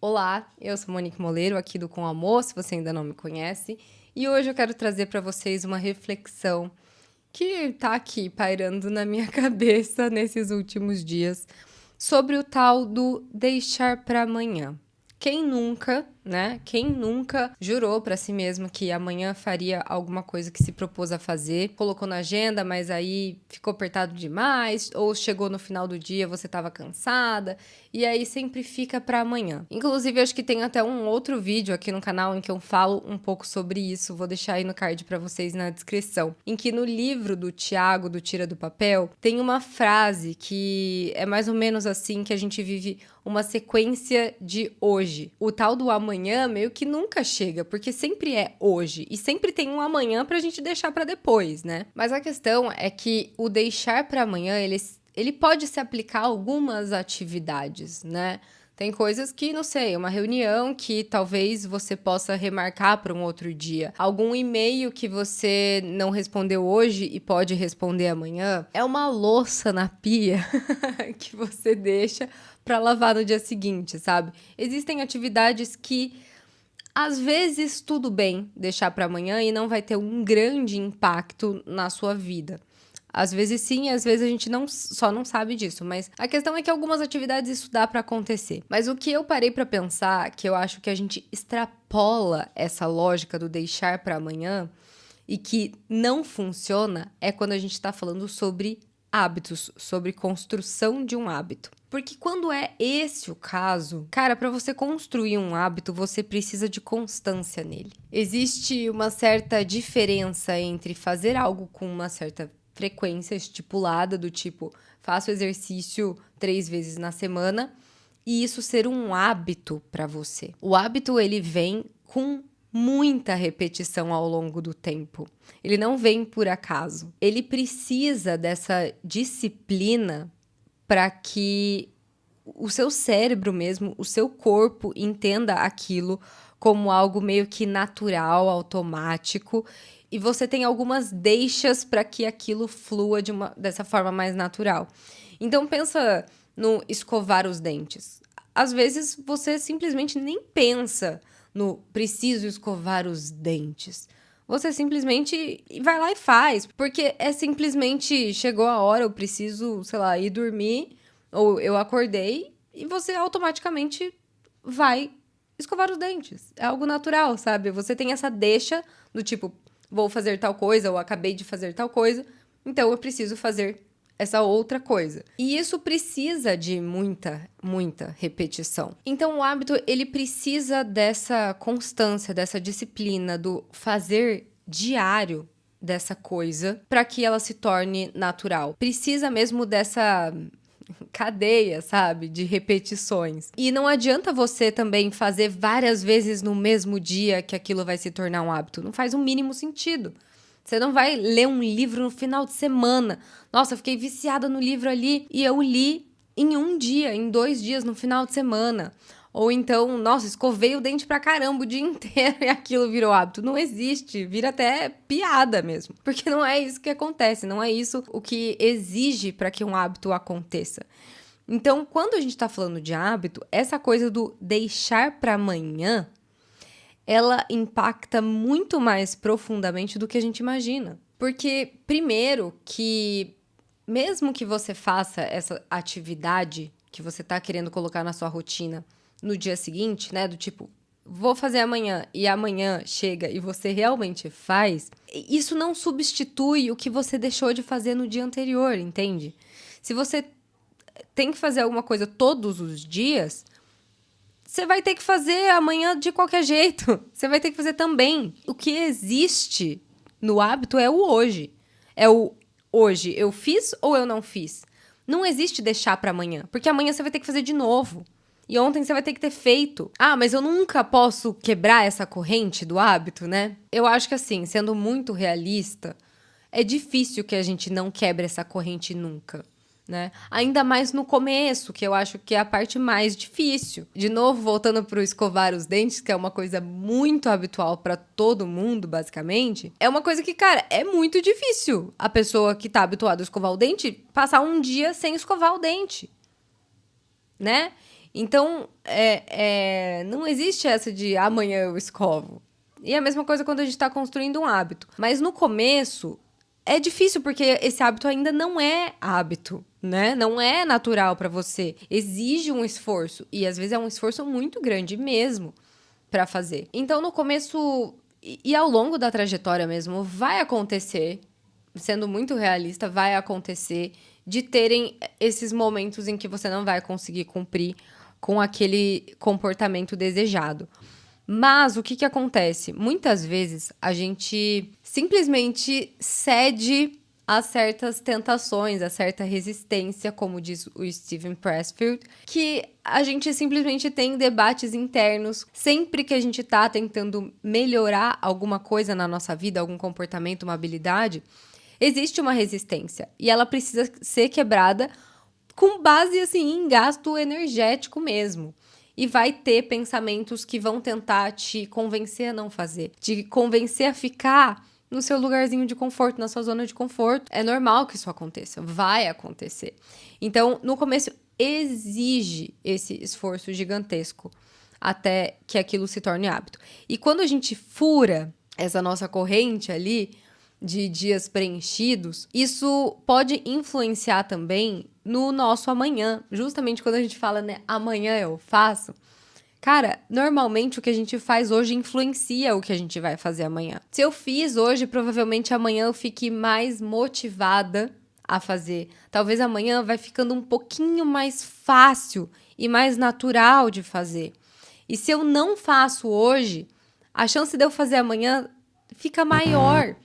Olá, eu sou Monique Moleiro, aqui do Com Amor, se você ainda não me conhece, e hoje eu quero trazer para vocês uma reflexão que tá aqui pairando na minha cabeça nesses últimos dias sobre o tal do deixar para amanhã. Quem nunca, né? Quem nunca jurou para si mesmo que amanhã faria alguma coisa que se propôs a fazer, colocou na agenda, mas aí ficou apertado demais, ou chegou no final do dia, você estava cansada, e aí sempre fica para amanhã. Inclusive, acho que tem até um outro vídeo aqui no canal em que eu falo um pouco sobre isso, vou deixar aí no card para vocês na descrição, em que no livro do Tiago, do Tira do Papel, tem uma frase que é mais ou menos assim, que a gente vive uma sequência de hoje. O tal do amanhã meio que nunca chega, porque sempre é hoje e sempre tem um amanhã pra gente deixar pra depois, né? Mas a questão é que o deixar pra amanhã, ele pode se aplicar a algumas atividades, né? Tem coisas que, não sei, uma reunião que talvez você possa remarcar para um outro dia. Algum e-mail que você não respondeu hoje e pode responder amanhã. É uma louça na pia que você deixa para lavar no dia seguinte, sabe? Existem atividades que às vezes tudo bem deixar para amanhã e não vai ter um grande impacto na sua vida. Às vezes sim, às vezes a gente só não sabe disso, mas a questão é que algumas atividades isso dá para acontecer. Mas o que eu parei para pensar, que eu acho que a gente extrapola essa lógica do deixar para amanhã e que não funciona, é quando a gente está falando sobre hábitos, sobre construção de um hábito. Porque quando é esse o caso, cara, para você construir um hábito, você precisa de constância nele. Existe uma certa diferença entre fazer algo com uma certa frequência estipulada, do tipo, faço exercício 3 vezes na semana, e isso ser um hábito para você. O hábito, ele vem com muita repetição ao longo do tempo. Ele não vem por acaso. Ele precisa dessa disciplina para que o seu cérebro mesmo, o seu corpo entenda aquilo como algo meio que natural, automático, e você tem algumas deixas para que aquilo flua dessa forma mais natural. Então pensa no escovar os dentes. Às vezes você simplesmente nem pensa no preciso escovar os dentes. Você simplesmente vai lá e faz, porque é simplesmente chegou a hora, eu preciso, sei lá, ir dormir, ou eu acordei, e você automaticamente vai escovar os dentes. É algo natural, sabe? Você tem essa deixa do tipo, vou fazer tal coisa, ou acabei de fazer tal coisa, então eu preciso fazer essa outra coisa. E isso precisa de muita repetição. Então o hábito, ele precisa dessa constância, dessa disciplina, do fazer diário dessa coisa para que ela se torne natural. Precisa mesmo dessa cadeia, sabe? De repetições. E não adianta você também fazer várias vezes no mesmo dia que aquilo vai se tornar um hábito. Não faz o mínimo sentido. Você não vai ler um livro no final de semana. Nossa, eu fiquei viciada no livro ali e eu li em um dia, em 2 dias, no final de semana. Ou então, nossa, escovei o dente pra caramba o dia inteiro e aquilo virou hábito. Não existe, vira até piada mesmo. Porque não é isso que acontece, não é isso o que exige para que um hábito aconteça. Então, quando a gente tá falando de hábito, essa coisa do deixar para amanhã, ela impacta muito mais profundamente do que a gente imagina. Porque, primeiro, que mesmo que você faça essa atividade que você tá querendo colocar na sua rotina no dia seguinte, né? Do tipo, vou fazer amanhã e amanhã chega e você realmente faz, isso não substitui o que você deixou de fazer no dia anterior, entende? Se você tem que fazer alguma coisa todos os dias, você vai ter que fazer amanhã de qualquer jeito. Você vai ter que fazer também. O que existe no hábito é o hoje. É o hoje. Eu fiz ou eu não fiz? Não existe deixar para amanhã, porque amanhã você vai ter que fazer de novo. E ontem você vai ter que ter feito. Ah, mas eu nunca posso quebrar essa corrente do hábito, né? Eu acho que assim, sendo muito realista, é difícil que a gente não quebre essa corrente nunca. Né? Ainda mais no começo, que eu acho que é a parte mais difícil. De novo, voltando para o escovar os dentes, que é uma coisa muito habitual para todo mundo, basicamente, é uma coisa que, cara, é muito difícil a pessoa que tá habituada a escovar o dente passar um dia sem escovar o dente, né? Então, não existe essa de amanhã eu escovo. E é a mesma coisa quando a gente está construindo um hábito. Mas no começo, é difícil porque esse hábito ainda não é hábito, né? Não é natural para você. Exige um esforço. E às vezes é um esforço muito grande mesmo para fazer. Então, no começo e ao longo da trajetória mesmo, vai acontecer, sendo muito realista, vai acontecer de terem esses momentos em que você não vai conseguir cumprir com aquele comportamento desejado. Mas o que acontece? Muitas vezes a gente simplesmente cede a certas tentações, a certa resistência, como diz o Steven Pressfield, que a gente simplesmente tem debates internos. Sempre que a gente está tentando melhorar alguma coisa na nossa vida, algum comportamento, uma habilidade, existe uma resistência e ela precisa ser quebrada com base assim em gasto energético mesmo. E vai ter pensamentos que vão tentar te convencer a não fazer, te convencer a ficar no seu lugarzinho de conforto, na sua zona de conforto. É normal que isso aconteça, vai acontecer. Então, no começo, exige esse esforço gigantesco até que aquilo se torne hábito. E quando a gente fura essa nossa corrente ali de dias preenchidos, isso pode influenciar também no nosso amanhã. Justamente quando a gente fala, né, amanhã eu faço. Cara, normalmente o que a gente faz hoje influencia o que a gente vai fazer amanhã. Se eu fiz hoje, provavelmente amanhã eu fique mais motivada a fazer. Talvez amanhã vai ficando um pouquinho mais fácil e mais natural de fazer. E se eu não faço hoje, a chance de eu fazer amanhã fica maior.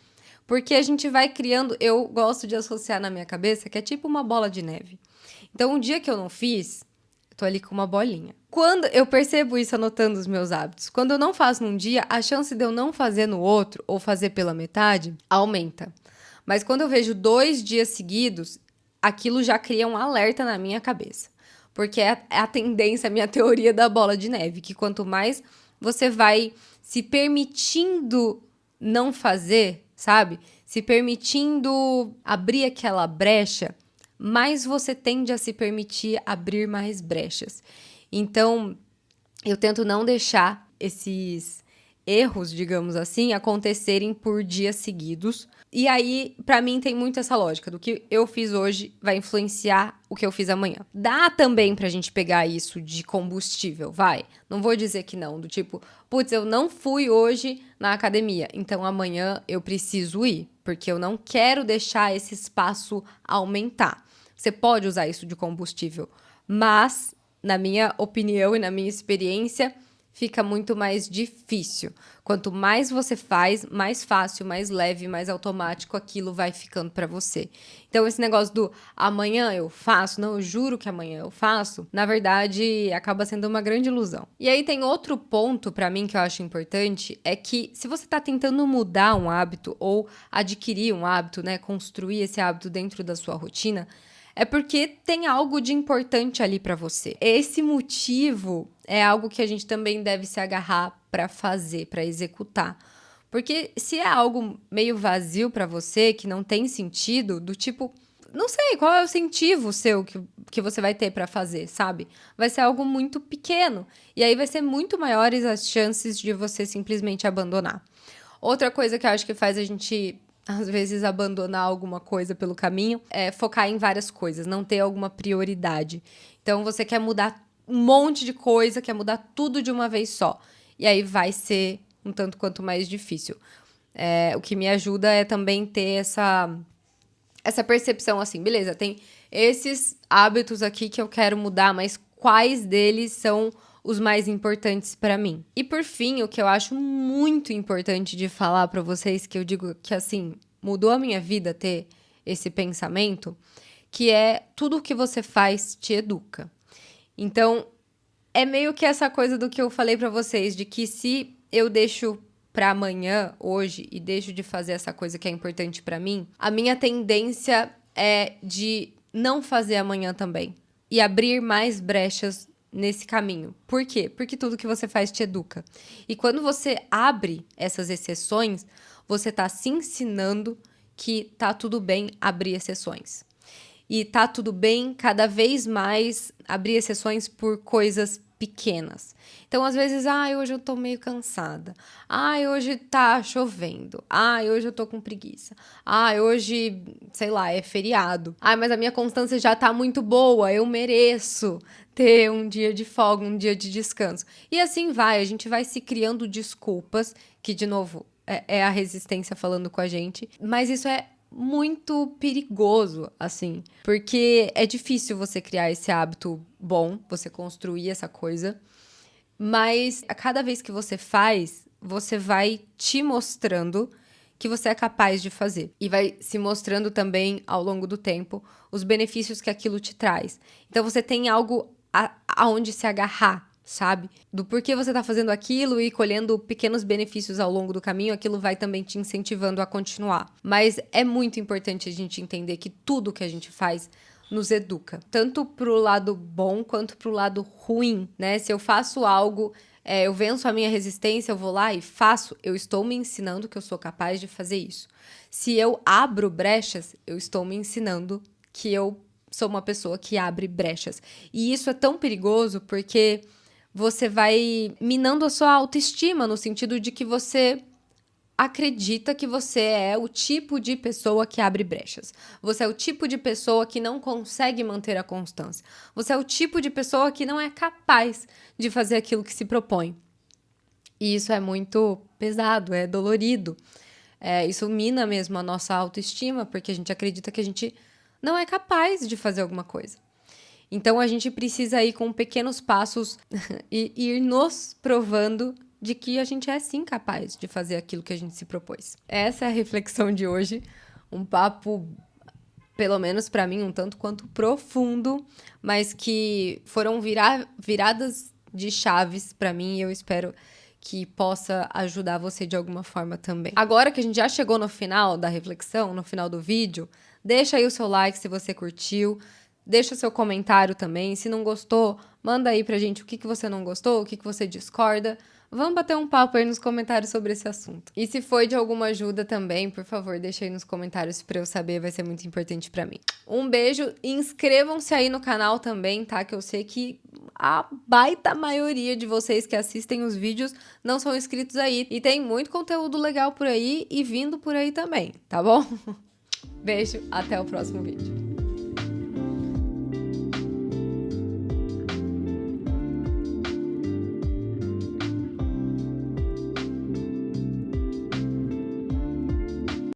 Porque a gente vai criando, eu gosto de associar na minha cabeça que é tipo uma bola de neve. Então, um dia que eu não fiz, eu tô ali com uma bolinha. Quando eu percebo isso anotando os meus hábitos, quando eu não faço num dia, a chance de eu não fazer no outro, ou fazer pela metade, aumenta. Mas quando eu vejo 2 dias seguidos, aquilo já cria um alerta na minha cabeça. Porque é a tendência, a minha teoria da bola de neve, que quanto mais você vai se permitindo não fazer, sabe? Se permitindo abrir aquela brecha, mais você tende a se permitir abrir mais brechas. Então, eu tento não deixar esses erros, digamos assim, acontecerem por dias seguidos. E aí, pra mim, tem muito essa lógica do que eu fiz hoje vai influenciar o que eu fiz amanhã. Dá também pra gente pegar isso de combustível, vai. Não vou dizer que não, do tipo, putz, eu não fui hoje na academia, então amanhã eu preciso ir, porque eu não quero deixar esse espaço aumentar. Você pode usar isso de combustível, mas, na minha opinião e na minha experiência, fica muito mais difícil. Quanto mais você faz, mais fácil, mais leve, mais automático aquilo vai ficando pra você. Então, esse negócio do amanhã eu faço, não, eu juro que amanhã eu faço, na verdade, acaba sendo uma grande ilusão. E aí tem outro ponto pra mim que eu acho importante, é que se você tá tentando mudar um hábito ou adquirir um hábito, né, construir esse hábito dentro da sua rotina, é porque tem algo de importante ali pra você. Esse motivo é algo que a gente também deve se agarrar pra fazer, pra executar. Porque se é algo meio vazio pra você, que não tem sentido, do tipo, não sei, qual é o incentivo seu que você vai ter pra fazer, sabe? Vai ser algo muito pequeno. E aí vai ser muito maiores as chances de você simplesmente abandonar. Outra coisa que eu acho que faz a gente às vezes abandonar alguma coisa pelo caminho, é focar em várias coisas, não ter alguma prioridade. Então você quer mudar um monte de coisa, quer mudar tudo de uma vez só. E aí vai ser um tanto quanto mais difícil. O que me ajuda é também ter essa percepção assim, beleza, tem esses hábitos aqui que eu quero mudar, mas quais deles são os mais importantes para mim. E por fim, o que eu acho muito importante de falar para vocês, que eu digo que assim, mudou a minha vida ter esse pensamento, que é tudo o que você faz te educa. Então, é meio que essa coisa do que eu falei para vocês, de que se eu deixo para amanhã, hoje, e deixo de fazer essa coisa que é importante para mim, a minha tendência é de não fazer amanhã também e abrir mais brechas nesse caminho. Por quê? Porque tudo que você faz te educa. E quando você abre essas exceções, você tá se ensinando que tá tudo bem abrir exceções. e tá tudo bem cada vez mais abrir exceções por coisas pequenas. Então, às vezes, hoje eu tô meio cansada. Hoje tá chovendo. Hoje eu tô com preguiça. Hoje, sei lá, é feriado. Mas a minha constância já tá muito boa, eu mereço ter um dia de folga, um dia de descanso. E assim vai, a gente vai se criando desculpas, que, de novo, é a resistência falando com a gente. Mas isso é muito perigoso, assim, porque é difícil você criar esse hábito bom, você construir essa coisa, mas a cada vez que você faz, você vai te mostrando que você é capaz de fazer. E vai se mostrando também, ao longo do tempo, os benefícios que aquilo te traz. Então, você tem algo aonde se agarrar, sabe? Do porquê você tá fazendo aquilo e colhendo pequenos benefícios ao longo do caminho, aquilo vai também te incentivando a continuar. Mas é muito importante a gente entender que tudo que a gente faz nos educa, tanto pro lado bom quanto pro lado ruim, né? Se eu faço algo, eu venço a minha resistência, eu vou lá e faço, eu estou me ensinando que eu sou capaz de fazer isso. Se eu abro brechas, eu estou me ensinando que eu sou uma pessoa que abre brechas. E isso é tão perigoso porque você vai minando a sua autoestima, no sentido de que você acredita que você é o tipo de pessoa que abre brechas. Você é o tipo de pessoa que não consegue manter a constância. Você é o tipo de pessoa que não é capaz de fazer aquilo que se propõe. E isso é muito pesado, é dolorido. Isso mina mesmo a nossa autoestima, porque a gente acredita que a gente não é capaz de fazer alguma coisa. Então, a gente precisa ir com pequenos passos e ir nos provando de que a gente é sim capaz de fazer aquilo que a gente se propôs. Essa é a reflexão de hoje. Um papo, pelo menos para mim, um tanto quanto profundo, mas que foram viradas de chaves para mim e eu espero que possa ajudar você de alguma forma também. Agora que a gente já chegou no final da reflexão, no final do vídeo, deixa aí o seu like se você curtiu. Deixa seu comentário também. Se não gostou, manda aí pra gente o que você não gostou, o que você discorda. Vamos bater um papo aí nos comentários sobre esse assunto. E se foi de alguma ajuda também, por favor, deixa aí nos comentários pra eu saber, vai ser muito importante pra mim. Um beijo e inscrevam-se aí no canal também, tá? Que eu sei que a baita maioria de vocês que assistem os vídeos não são inscritos aí. E tem muito conteúdo legal por aí e vindo por aí também, tá bom? Beijo, até o próximo vídeo.